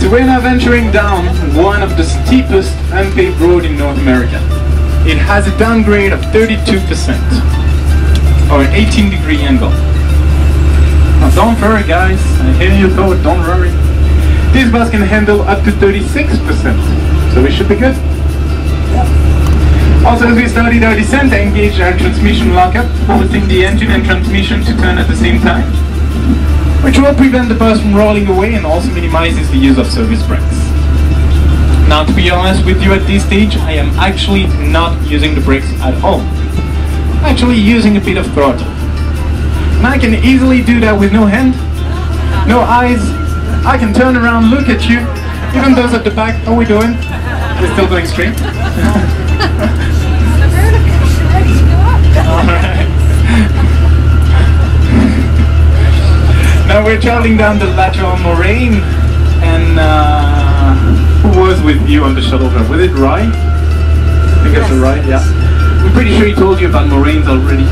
So we're now venturing down one of the steepest unpaved roads in North America. It has a downgrade of 32%, or an 18-degree angle. Now don't worry guys, I hear you thought, don't worry. This bus can handle up to 36%, so we should be good. Also, as we started our descent, I engaged our transmission lockup, forcing the engine and transmission to turn at the same time, which will prevent the bus from rolling away and also minimizes the use of service brakes. Now, to be honest with you at this stage, I am actually not using the brakes at all. I'm actually using a bit of throttle. And I can easily do that with no hand, no eyes. I can turn around, look at you. Even those at the back, how are we doing? We're still going straight? Alright. Now we're traveling down the lateral moraine, and who was with you on the shuttle drive? Was it Roy? I think it's Roy, yeah. I'm pretty sure he told you about moraines already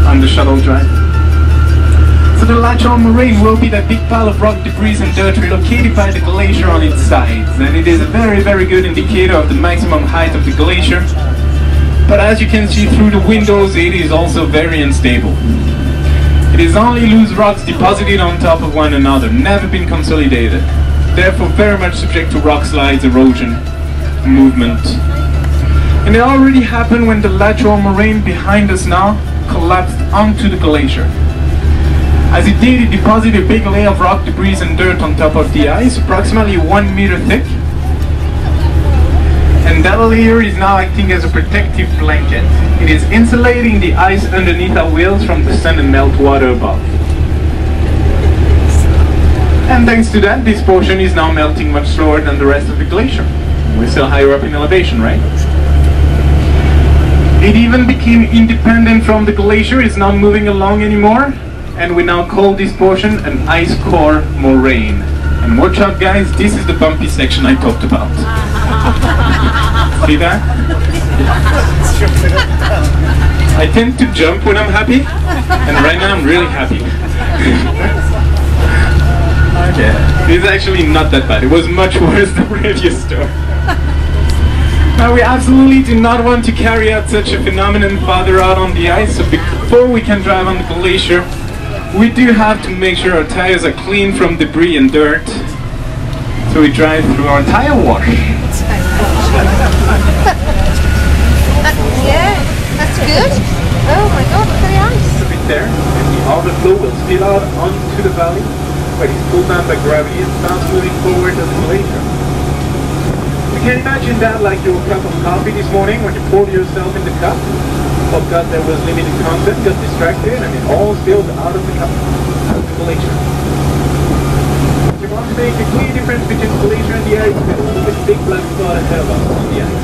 on the shuttle drive. So the lateral moraine will be that big pile of rock, debris and dirt relocated by the glacier on its sides, and it is a very, very good indicator of the maximum height of the glacier. But as you can see through the windows, it is also very unstable. It is only loose rocks deposited on top of one another, never been consolidated. Therefore very much subject to rock slides, erosion, movement. And it already happened when the lateral moraine behind us now collapsed onto the glacier. As it did, it deposited a big layer of rock, debris and dirt on top of the ice, approximately 1 meter thick. And that layer is now acting as a protective blanket. It is insulating the ice underneath our wheels from the sun and meltwater above. And thanks to that, this portion is now melting much slower than the rest of the glacier. We're still higher up in elevation, right? It even became independent from the glacier, it's not moving along anymore, and we now call this portion an ice core moraine. And watch out guys, this is the bumpy section I talked about. See that? I tend to jump when I'm happy, and right now I'm really happy. Okay, this is actually not that bad. It was much worse the previous story. Now we absolutely do not want to carry out such a phenomenon farther out on the ice, so before we can drive on the glacier, we do have to make sure our tires are clean from debris and dirt. So we drive through our tire wash. Yeah, that's good. Oh my god, look at the ice. A bit there, and the overflow will spill out onto the valley, but it's pulled down by gravity and starts moving forward as a glacier. You can imagine that like your cup of coffee this morning when you poured yourself in the cup. Forgot there was limited content, got distracted, and it all spilled out of the cup, out of the glacier. You want to make a clear difference between the glacier and the ice, look at the big black spot ahead of us on the ice.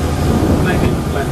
Nice and flat.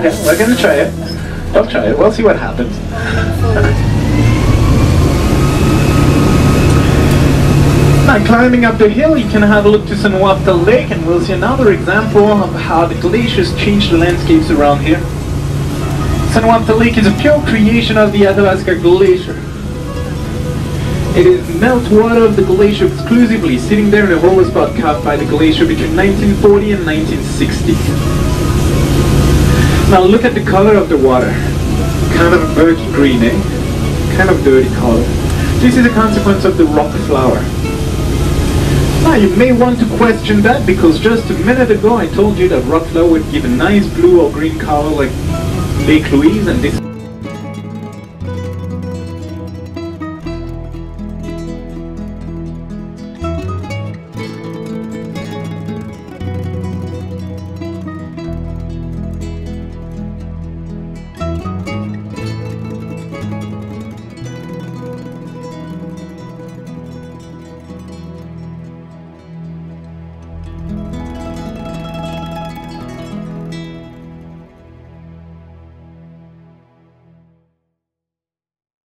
Okay, we're gonna try it. We'll try it. We'll see what happens. Now, climbing up the hill, you can have a look to Athabasca Lake, and we'll see another example of how the glaciers change the landscapes around here. Athabasca Lake is a pure creation of the Athabasca Glacier. It is meltwater of the glacier exclusively, sitting there in a hollow spot carved by the glacier between 1940 and 1960. Now look at the color of the water. Kind of a murky green, eh? Kind of dirty color. This is a consequence of the rock flour. Now you may want to question that, because just a minute ago I told you that rock flour would give a nice blue or green color like Lake Louise, and this